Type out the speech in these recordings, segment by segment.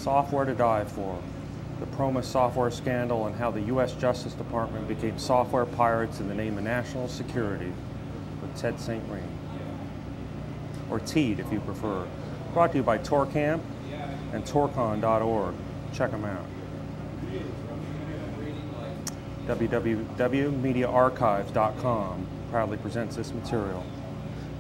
Software to die for. The Promis software scandal and how the U.S. Justice Department became software pirates in the name of national security, with Ted St. Rein. Or Teed, if you prefer. Brought to you by ToorCamp and ToorCon.org. Check them out. www.mediaarchives.com proudly presents this material.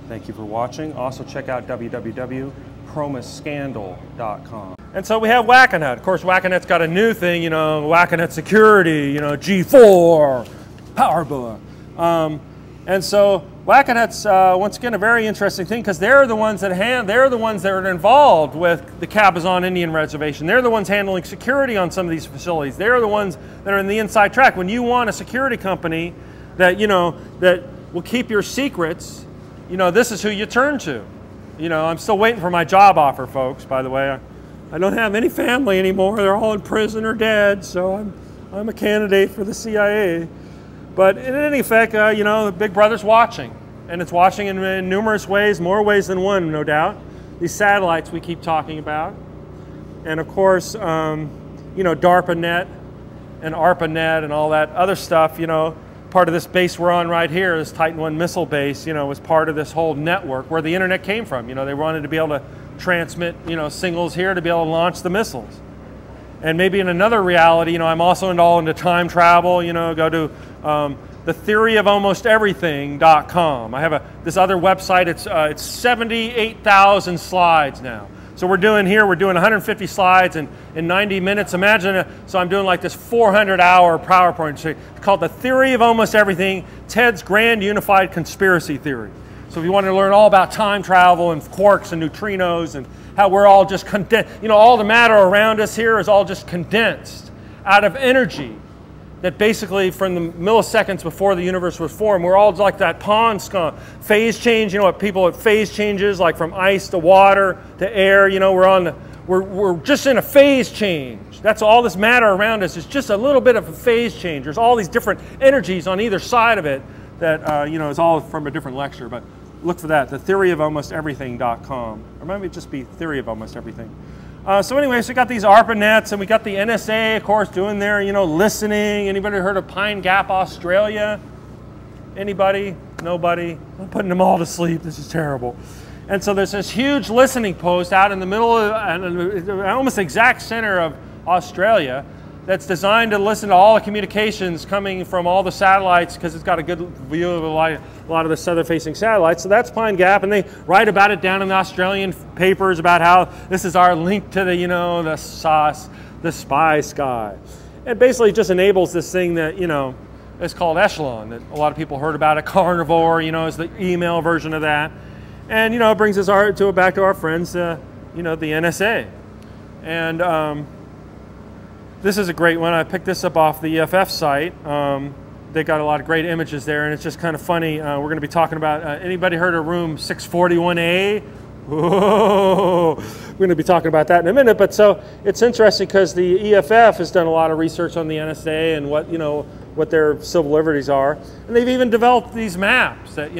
Thank you for watching. Also check out www.promisscandal.com. And so we have Wackenhut. Of course, Wackenhut's got a new thing, you know, Wackenhut Security, you know, G4, Power Book. And so Wackenhut's once again a very interesting thing because they're the ones that are involved with the Cabazon Indian Reservation. They're the ones handling security on some of these facilities. They're the ones that are in the inside track. When you want a security company that that will keep your secrets, this is who you turn to. I'm still waiting for my job offer, folks. By the way, I don't have any family anymore. They're all in prison or dead. So I'm a candidate for the CIA. But in any effect, the Big Brother's watching, and it's watching in numerous ways, more ways than one, no doubt. These satellites we keep talking about, and of course, DARPANet and ARPANET and all that other stuff. Part of this base we're on right here, this Titan I missile base, was part of this whole network where the internet came from. They wanted to be able to transmit, signals here to be able to launch the missiles. And maybe in another reality, I'm also into time travel. Go to thetheoryofalmosteverything.com. I have this other website. It's 78,000 slides now. So we're doing 150 slides in 90 minutes. Imagine, so I'm doing like this 400-hour PowerPoint. It's called The Theory of Almost Everything, Ted's Grand Unified Conspiracy Theory. So if you want to learn all about time travel and quarks and neutrinos and how we're all just condensed, all the matter around us here is all just condensed out of energy that basically from the milliseconds before the universe was formed, we're all like that phase change, what people at phase changes, like from ice to water to air, we're just in a phase change. That's all this matter around us is just a little bit of a phase change. There's all these different energies on either side of it that, is all from a different lecture, but look for that, thetheoryofalmosteverything.com. Or maybe just be Theory of Almost Everything. So anyway, so we got these ARPANETs, and we got the NSA, of course, doing their, listening. Anybody heard of Pine Gap, Australia? Anybody? Nobody? I'm putting them all to sleep. This is terrible. And so there's this huge listening post out in the middle of, almost exact center of Australia, that's designed to listen to all the communications coming from all the satellites because it's got a good view of a lot of the southern-facing satellites. So that's Pine Gap, and they write about it down in the Australian papers about how this is our link to the, the SOS, the spy sky. It basically just enables this thing that, is called Echelon, that a lot of people heard about. Carnivore, is the email version of that. And, it brings us back to our friends, the NSA. And this is a great one. I picked this up off the EFF site. They got a lot of great images there, and it's just kind of funny. We're going to be talking about, anybody heard of room 641A? Whoa! We're going to be talking about that in a minute. But so it's interesting because the EFF has done a lot of research on the NSA and what their civil liberties are. And they've even developed these maps that,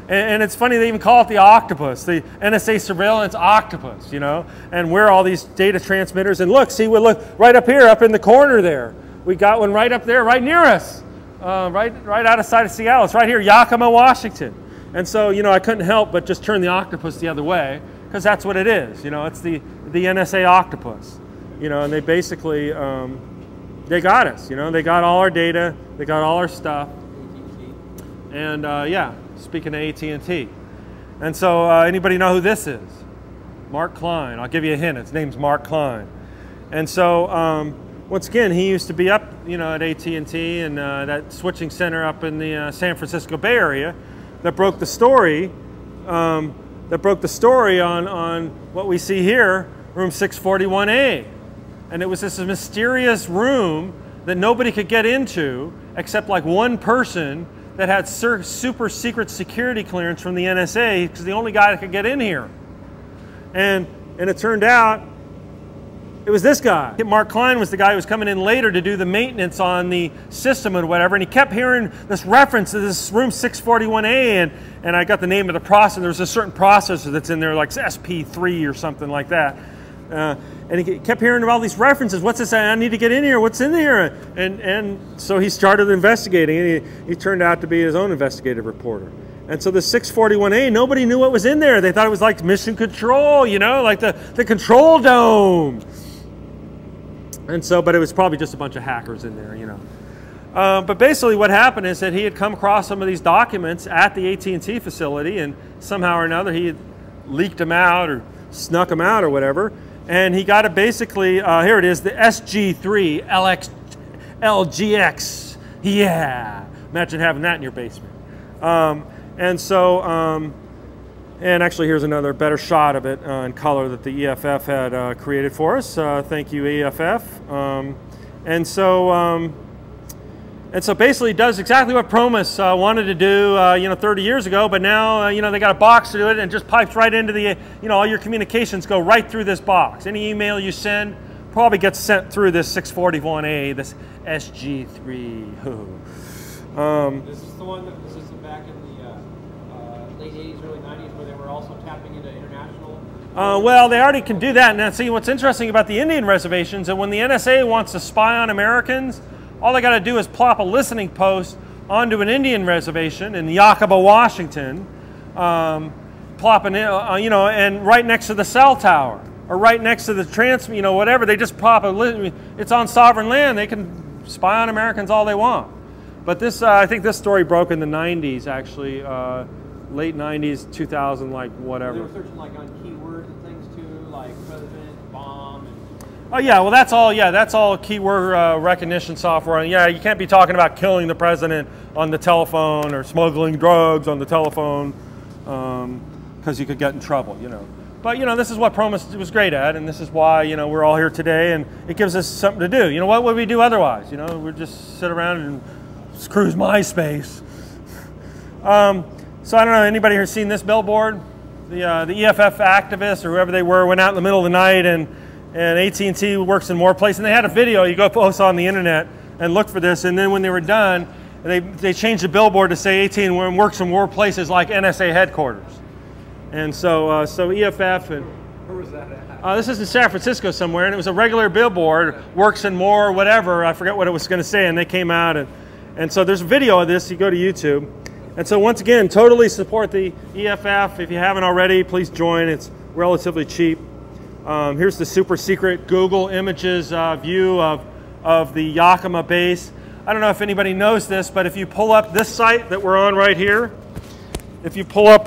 and it's funny, they even call it the octopus, the NSA surveillance octopus, and we're all these data transmitters. And look right up here, up in the corner there. We got one right up there, right near us, right outside of Seattle. It's right here, Yakima, Washington. And so, I couldn't help but just turn the octopus the other way, because that's what it is. It's the NSA octopus, and they basically, they got us, they got all our data, they got all our stuff. And yeah. Speaking of AT&T. And so anybody know who this is? Mark Klein. I'll give you a hint. His name's Mark Klein. And so once again, he used to be up, at AT&T and that switching center up in the San Francisco Bay Area that broke the story. On what we see here, room 641A. And it was this mysterious room that nobody could get into except like one person that had super secret security clearance from the NSA because the only guy that could get in here. And it turned out it was this guy. Mark Klein was the guy who was coming in later to do the maintenance on the system and whatever, and he kept hearing this reference to this room 641A, and I got the name of the processor. There's a certain processor that's in there, like SP3 or something like that. And he kept hearing about all these references. What's this? I need to get in here. What's in here? And so he started investigating, and he turned out to be his own investigative reporter. And so the 641A, nobody knew what was in there. They thought it was like mission control, you know, like the control dome. And so, but it was probably just a bunch of hackers in there, you know. But basically what happened is that he had come across some of these documents at the AT&T facility, and somehow or another he had leaked them out or snuck them out or whatever. And he got it basically, here it is, the SG3 LGX. Yeah, imagine having that in your basement. And so, and actually here's another better shot of it in color that the EFF had created for us. Thank you, EFF. And so basically it does exactly what Promis wanted to do, you know, 30 years ago, but now, you know, they got a box to do it and just pipes right into the, you know, all your communications go right through this box. Any email you send probably gets sent through this 641A, this SG3. This is the one that this is back in the late 80s, early 90s, where they were also tapping into international. Well, they already can do that. Now, see, what's interesting about the Indian reservations, and when the NSA wants to spy on Americans, all they got to do is plop a listening post onto an Indian reservation in Yakima, Washington, plop an, you know, and right next to the cell tower, or right next to the you know, whatever. They just plop a. It's on sovereign land. They can spy on Americans all they want. But this, I think this story broke in the 90s, actually, late 90s, 2000, like whatever. They were searching like on keywords and things too, like president, bomb. Oh yeah, well that's all. Yeah, that's all keyword recognition software. And yeah, you can't be talking about killing the president on the telephone or smuggling drugs on the telephone, because you could get in trouble, you know. But you know, this is what Promis was great at, and this is why, you know, we're all here today, and it gives us something to do. You know, what would we do otherwise? You know, we'd just sit around and cruise MySpace. So I don't know, anybody here seen this billboard? The EFF activists or whoever they were went out in the middle of the night, and AT&T works in more places. And they had a video, you go post on the internet and look for this, and then when they were done, they changed the billboard to say AT&T works in more places like NSA headquarters. And so, so EFF and... Where was that at? This is in San Francisco somewhere, and it was a regular billboard, works in more whatever, I forget what it was going to say, and they came out, and so there's a video of this, you go to YouTube. And so once again, totally support the EFF. If you haven't already, please join, it's relatively cheap. Here's the super secret Google Images view of the Yakima base. I don't know if anybody knows this, but if you pull up this site that we're on right here, if you pull up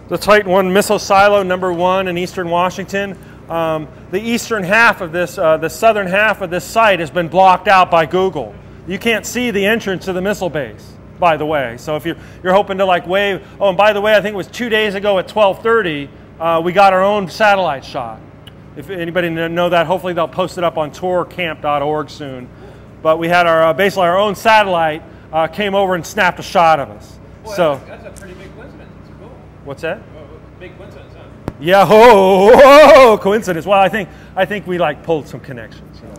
the Titan 1 missile silo #1 in eastern Washington, the eastern half of this, the southern half of this site has been blocked out by Google. You can't see the entrance to the missile base, by the way. So if you're hoping to like wave, oh, and by the way, I think it was 2 days ago at 12:30, we got our own satellite shot. If anybody know that, hopefully they'll post it up on ToorCamp.org soon. But we had our basically our own satellite came over and snapped a shot of us. Boy, so that's a pretty big coincidence. It's cool. What's that? Big coincidence, huh? Yeah, ho, coincidence. Well, I think we like pulled some connections. You know?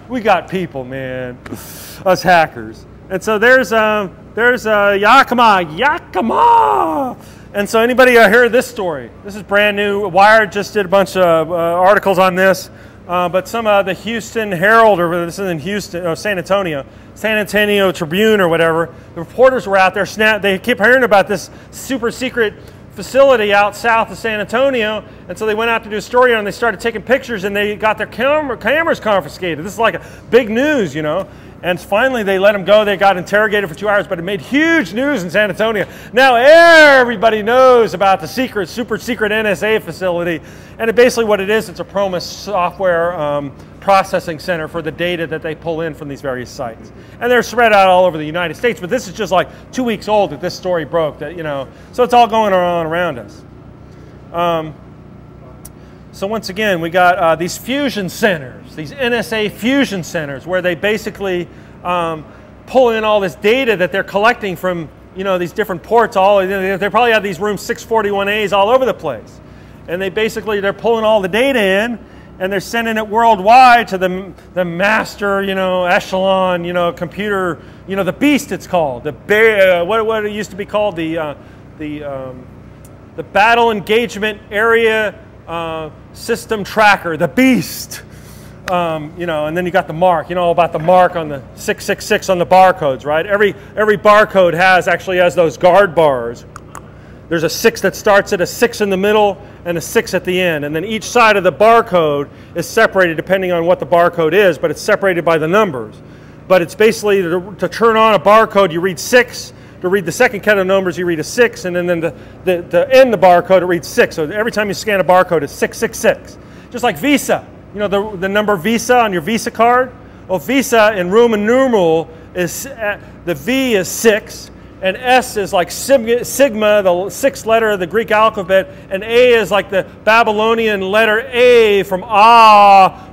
We got people, man, us hackers. And so there's Yakima. And so anybody heard this story? This is brand new. Wired just did a bunch of articles on this. But some of the Houston Herald, or this is in Houston, or San Antonio Tribune or whatever, the reporters were out there, they kept hearing about this super secret facility out south of San Antonio, and so they went out to do a story on it, and they started taking pictures, and they got their cameras confiscated. This is like a big news, you know. And finally they let them go. They got interrogated for 2 hours, but it made huge news in San Antonio. Now everybody knows about the super secret NSA facility. And basically what it is, it's a Promis software processing center for the data that they pull in from these various sites. And they're spread out all over the United States, but this is just like 2 weeks old that this story broke, that, you know, so it's all going on around us. So once again, we got these fusion centers, these NSA fusion centers, where they basically pull in all this data that they're collecting from, you know, these different ports. They probably have these room 641As all over the place, and they're pulling all the data in, and they're sending it worldwide to the master, you know, echelon, you know, computer, you know, the beast it's called, the what it used to be called, the battle engagement area system tracker, the beast. You know, and then you got the mark. You know about the mark on the 666 on the barcodes, right? Every barcode actually has those guard bars. There's a 6 that starts at a 6 in the middle and a 6 at the end. And then each side of the barcode is separated depending on what the barcode is, but it's separated by the numbers. But it's basically to turn on a barcode, you read 6. To read the second set of numbers, you read a 6. And then to end the barcode, it reads 6. So every time you scan a barcode, it's 666. Just like Visa. You know the number Visa on your Visa card? Well, Visa in Roman numeral is, the V is 6. And S is like sigma, the 6th letter of the Greek alphabet, and A is like the Babylonian letter A from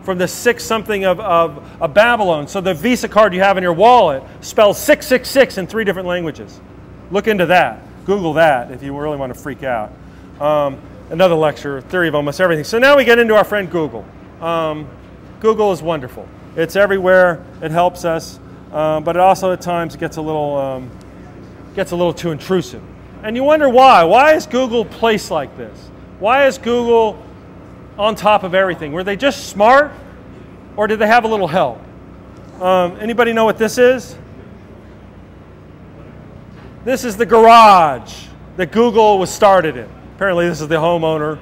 from the 6 something of Babylon. So the Visa card you have in your wallet spells 666 in 3 different languages. Look into that. Google that if you really want to freak out. Another lecture, theory of almost everything. So now we get into our friend Google. Google is wonderful. It's everywhere. It helps us, but it also at times gets a little too intrusive. And you wonder why. Why is Google placed like this? Why is Google on top of everything? Were they just smart, or did they have a little help? Anybody know what this is? This is the garage that Google was started in. Apparently this is the homeowner.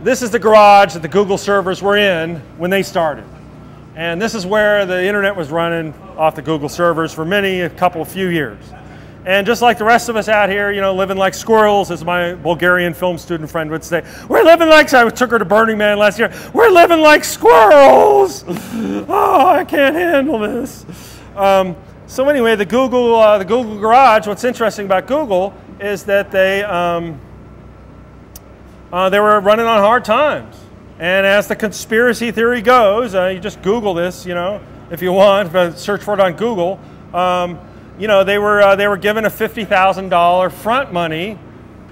This is the garage that the Google servers were in when they started. And this is where the internet was running off the Google servers for a few years. And just like the rest of us out here, you know, living like squirrels, as my Bulgarian film student friend would say, we're living like, I took her to Burning Man last year, we're living like squirrels! Oh, I can't handle this. So anyway, the Google Garage, what's interesting about Google is that they were running on hard times. And as the conspiracy theory goes, you just Google this, you know, if you want, but search for it on Google. You know, they were given a $50,000 front money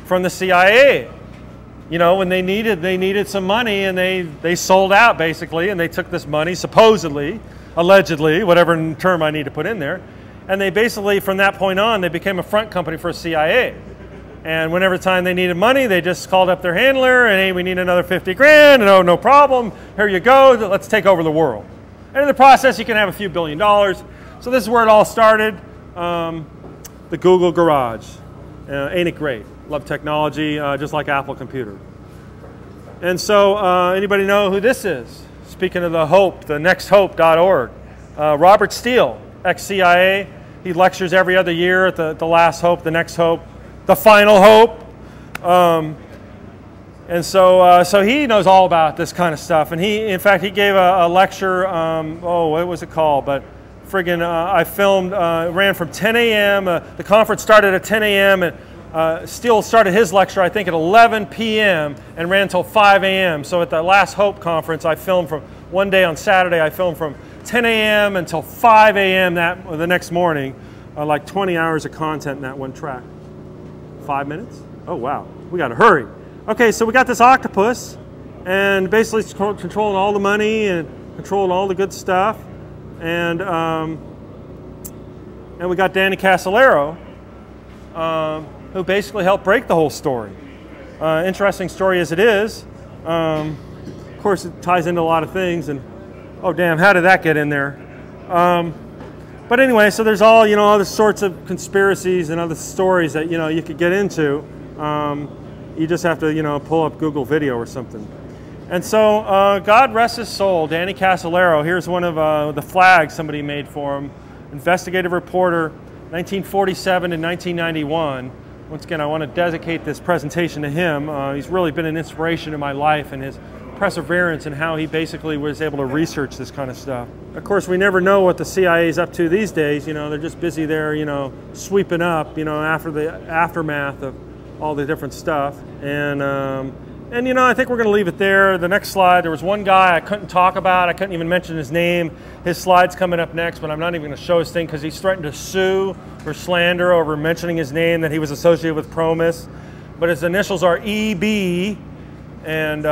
from the CIA. You know, when they needed some money, and they sold out basically, and they took this money supposedly, allegedly, whatever term I need to put in there, and they basically from that point on they became a front company for CIA. And whenever time they needed money, they just called up their handler and, hey, we need another 50 grand. And, oh, no problem. Here you go. Let's take over the world. And in the process, you can have a few $1 billion. So this is where it all started, the Google Garage. Ain't it great? Love technology, just like Apple Computer. And so anybody know who this is? Speaking of the Hope, the nexthope.org. Robert Steele, ex-CIA. He lectures every other year at the Last Hope, the Next Hope. The Final Hope, and so he knows all about this kind of stuff. And in fact, he gave a lecture. What was it called? But friggin', I filmed. Ran from 10 a.m. The conference started at 10 a.m. and Steele started his lecture, I think, at 11 p.m. and ran until 5 a.m. So at the Last Hope conference, I filmed from one day on Saturday. I filmed from 10 a.m. until 5 a.m. the next morning, like 20 hours of content in that one track. 5 minutes? Oh, wow. We got to hurry. Okay, so we got this octopus, and basically it's controlling all the money and controlling all the good stuff. And we got Danny Casolaro, who basically helped break the whole story. Interesting story as it is. Of course, it ties into a lot of things. And oh, damn, how did that get in there? But anyway, so there's all, you know, other sorts of conspiracies and other stories that, you know, you could get into. You just have to, you know, pull up Google Video or something. And so, God rest his soul, Danny Casolaro. Here's one of the flags somebody made for him. Investigative reporter, 1947 and 1991. Once again, I want to dedicate this presentation to him. He's really been an inspiration in my life, and his perseverance and how he basically was able to research this kind of stuff. Of course, we never know what the CIA is up to these days. You know, they're just busy there, you know, sweeping up, you know, after the aftermath of all the different stuff. And you know, I think we're going to leave it there. The next slide, there was one guy I couldn't talk about. I couldn't even mention his name. His slide's coming up next, but I'm not even going to show his thing because he's threatened to sue for slander over mentioning his name, that he was associated with Promis. But his initials are EB, and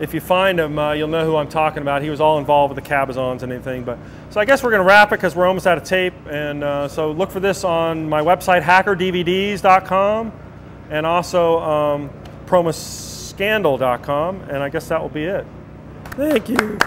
if you find him, you'll know who I'm talking about. He was all involved with the cabazons and everything. So I guess we're going to wrap it because we're almost out of tape. And so look for this on my website, hackerdvds.com, and also promisscandal.com, and I guess that will be it. Thank you.